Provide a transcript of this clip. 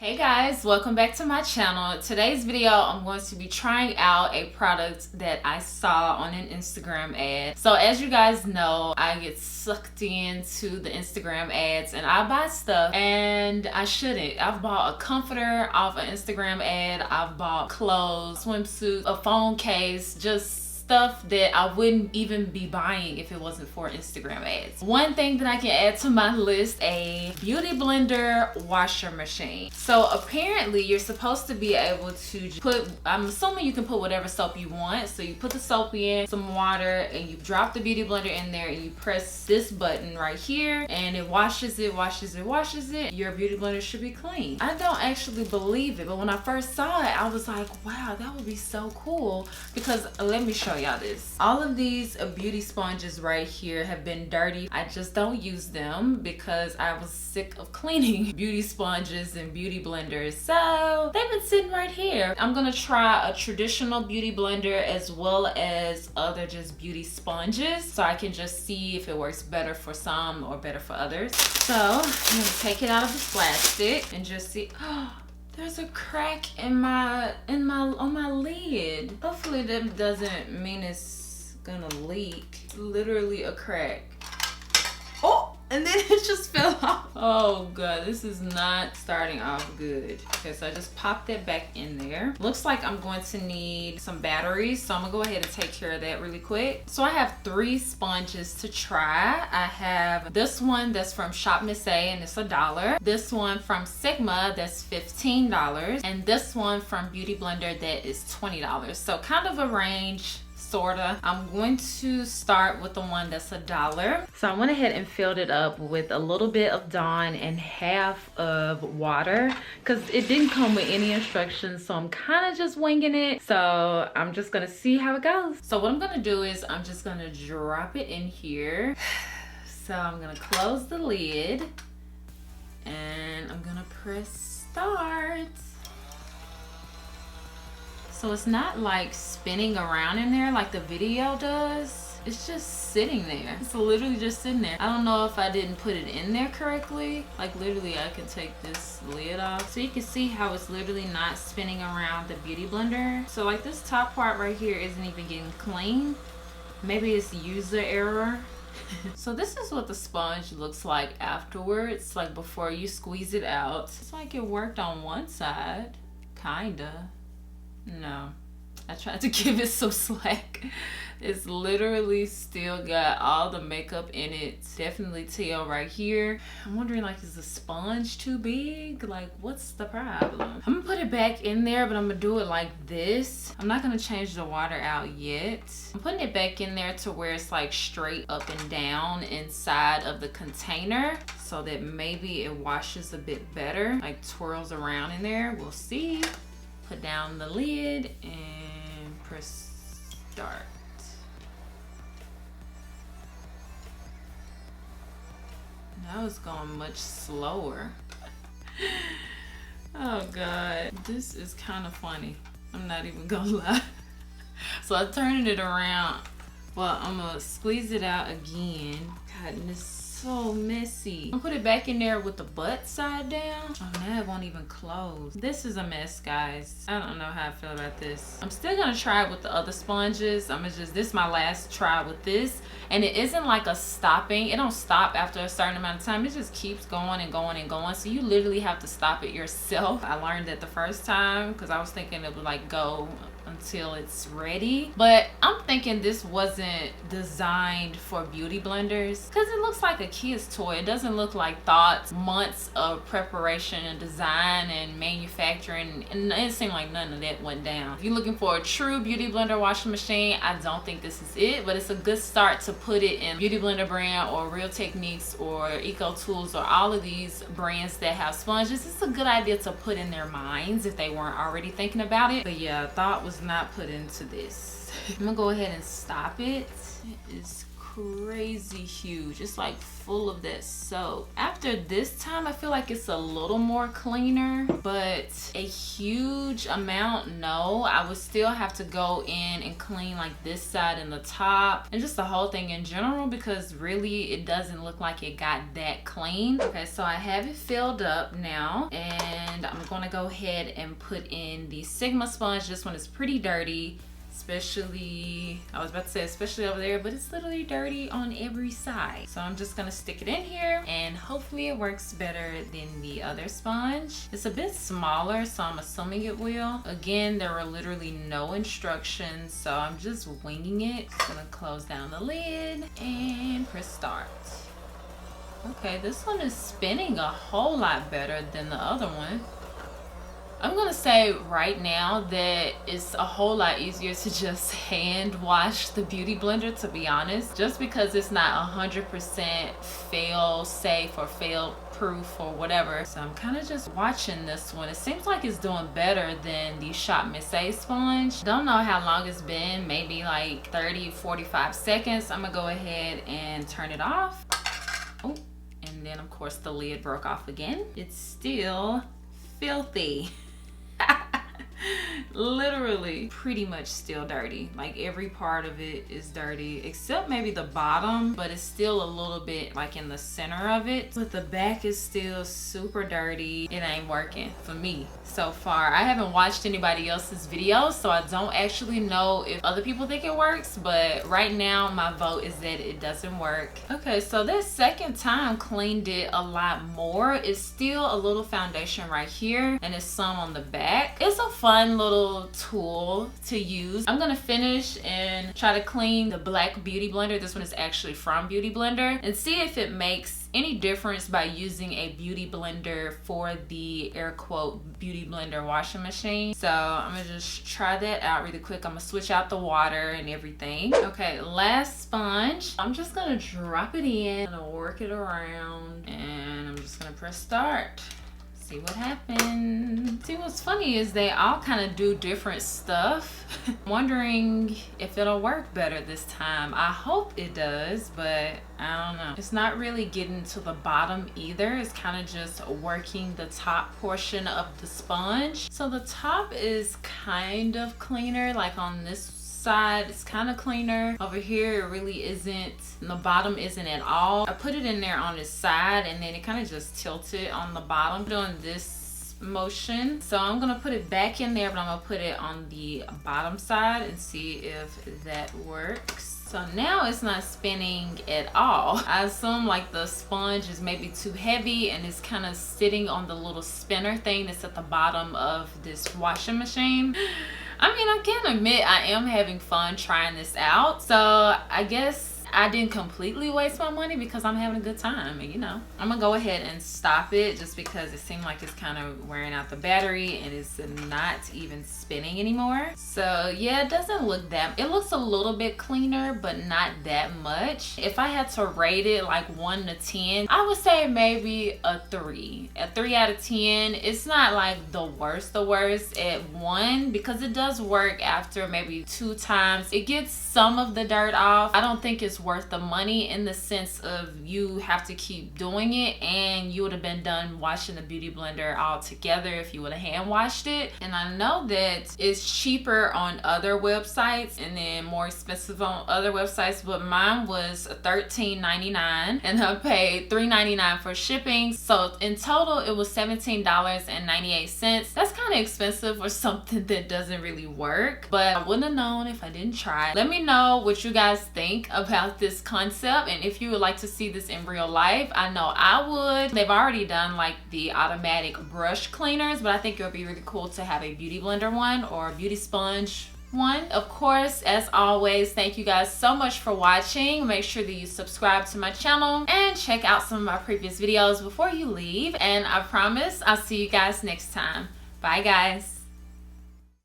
Hey guys, welcome back to my channel. Today's video I'm going to be trying out a product that I saw on an Instagram ad. So as you guys know, I get sucked into the Instagram ads and I buy stuff and I shouldn't. I've bought a comforter off an Instagram ad, I've bought clothes, swimsuits, a phone case, just stuff that I wouldn't even be buying if it wasn't for Instagram ads. One thing that I can add to my list, a beauty blender washer machine. So apparently you're supposed to be able to put, I'm assuming you can put whatever soap you want. So you put the soap in, some water, and you drop the beauty blender in there and you press this button right here and it washes it. Your beauty blender should be clean. I don't actually believe it, but when I first saw it, I was like, wow, that would be so cool. Because let me show y'all this. All of these beauty sponges right here have been dirty. I just don't use them because I was sick of cleaning beauty sponges and beauty blenders. So they've been sitting right here. I'm gonna try a traditional beauty blender as well as other just beauty sponges so I can just see if it works better for some or better for others. So I'm gonna take it out of the plastic and just see. There's a crack on my lid. Hopefully that doesn't mean it's gonna leak. It's literally a crack. Oh, and then it just fell off. Oh god, this is not starting off good. Okay, so I just popped that back in there. Looks like I'm going to need some batteries, so I'm gonna go ahead and take care of that really quick. So I have 3 sponges to try. I have this one that's from Shop Miss A and it's $1. This one from Sigma that's $15, and this one from Beauty Blender that is $20. So kind of a range. Sorta. I'm going to start with the one that's $1. So I went ahead and filled it up with a little bit of Dawn and half of water because it didn't come with any instructions, so I'm kind of just winging it. So I'm just gonna see how it goes. So what I'm gonna do is I'm just gonna drop it in here. So I'm gonna close the lid and I'm gonna press start. So it's not like spinning around in there like the video does. It's just sitting there. It's literally just sitting there. I don't know if I didn't put it in there correctly. Like literally I can take this lid off. So you can see how it's literally not spinning around the beauty blender. So like this top part right here isn't even getting clean. Maybe it's user error. So this is what the sponge looks like afterwards, like before you squeeze it out. It's like it worked on one side, kinda. No, I tried to give it some slack. It's literally still got all the makeup in it. Definitely tell right here. I'm wondering, like, is the sponge too big? Like, what's the problem? I'm gonna put it back in there, but I'm gonna do it like this. I'm not gonna change the water out yet. I'm putting it back in there to where it's like straight up and down inside of the container so that maybe it washes a bit better, like twirls around in there. We'll see. Put down the lid and press start. Now it's going much slower. Oh god, this is kind of funny. I'm not even gonna lie. So I'm turning it around. Well, I'm gonna squeeze it out again. God, and it's so messy. I'll put it back in there with the butt side down. Oh, now it won't even close. This is a mess, guys. I don't know how I feel about this. I'm still gonna try it with the other sponges. This is my last try with this. And it isn't like a stopping. It don't stop after a certain amount of time. It just keeps going and going and going. So you literally have to stop it yourself. I learned that the first time because I was thinking it would like go until it's ready, but I'm thinking this wasn't designed for beauty blenders because it looks like a kid's toy. It doesn't look like thoughts, months of preparation and design and manufacturing, and it seemed like none of that went down. If you're looking for a true beauty blender washing machine, I don't think this is it, but it's a good start to put it in Beauty Blender brand or Real Techniques or Eco Tools or all of these brands that have sponges. It's a good idea to put in their minds if they weren't already thinking about it. But yeah, thought was not put into this. I'm gonna go ahead and stop it. It is crazy huge. It's like full of that soap. After this time, I feel like it's a little more cleaner, but a huge amount, no. I would still have to go in and clean like this side and the top and just the whole thing in general, because really it doesn't look like it got that clean. Okay, so I have it filled up now, and I'm gonna go ahead and put in the Sigma sponge. This one is pretty dirty. Especially, I was about to say especially over there, but it's literally dirty on every side. So I'm just gonna stick it in here and hopefully it works better than the other sponge. It's a bit smaller, so I'm assuming it will. Again, there were literally no instructions, so I'm just winging it. I'm gonna close down the lid and press start. Okay, this one is spinning a whole lot better than the other one. I'm gonna say right now that it's a whole lot easier to just hand wash the beauty blender, to be honest, just because it's not 100% fail safe or fail proof or whatever. So I'm kind of just watching this one. It seems like it's doing better than the Shop Miss A sponge. Don't know how long it's been, maybe like 30-45 seconds. I'm gonna go ahead and turn it off. Oh, and then of course the lid broke off again. It's still filthy. Literally pretty much still dirty. Like every part of it is dirty except maybe the bottom, but it's still a little bit like in the center of it. But the back is still super dirty. It ain't working for me so far. I haven't watched anybody else's videos, so I don't actually know if other people think it works, but right now my vote is that it doesn't work. Okay, so this second time cleaned it a lot more. It's still a little foundation right here and it's some on the back. It's a fun little tool to use. I'm gonna finish and try to clean the black beauty blender. This one is actually from Beauty Blender, and see if it makes any difference by using a beauty blender for the air quote beauty blender washing machine. So I'm gonna just try that out really quick. I'm gonna switch out the water and everything. Okay, last sponge. I'm just gonna drop it in, I'm gonna work it around, and I'm just gonna press start. See what happens. See, what's funny is they all kind of do different stuff. I'm wondering if it'll work better this time. I hope it does, but I don't know. It's not really getting to the bottom either. It's kind of just working the top portion of the sponge. So the top is kind of cleaner, like on this side it's kind of cleaner. Over here it really isn't, and the bottom isn't at all. I put it in there on this side and then it kind of just tilted on the bottom doing this motion. So I'm gonna put it back in there, but I'm gonna put it on the bottom side and see if that works. So now it's not spinning at all. I assume like the sponge is maybe too heavy and it's kind of sitting on the little spinner thing that's at the bottom of this washing machine. I mean, I can admit I am having fun trying this out. So I guess I didn't completely waste my money because I'm having a good time, and you know. I'm gonna go ahead and stop it just because it seemed like it's kind of wearing out the battery and it's not even spinning anymore. So yeah, it doesn't look that, it looks a little bit cleaner, but not that much. If I had to rate it like 1 to 10, I would say maybe a 3. A 3 out of 10. It's not like the worst at 1 because it does work after maybe 2 times. It gets some of the dirt off. I don't think it's worth the money in the sense of you have to keep doing it, and you would have been done washing the beauty blender all together if you would have hand washed it. And I know that it's cheaper on other websites and then more expensive on other websites, but mine was $13.99 and I paid $3.99 for shipping. So in total it was $17.98. That's kind of expensive for something that doesn't really work, but I wouldn't have known if I didn't try. Let me know what you guys think about this concept, and if you would like to see this in real life. I know I would. They've already done like the automatic brush cleaners, but I think it would be really cool to have a beauty blender one or a beauty sponge one. Of course, as always, thank you guys so much for watching. Make sure that you subscribe to my channel and check out some of my previous videos before you leave, and I promise I'll see you guys next time. Bye guys.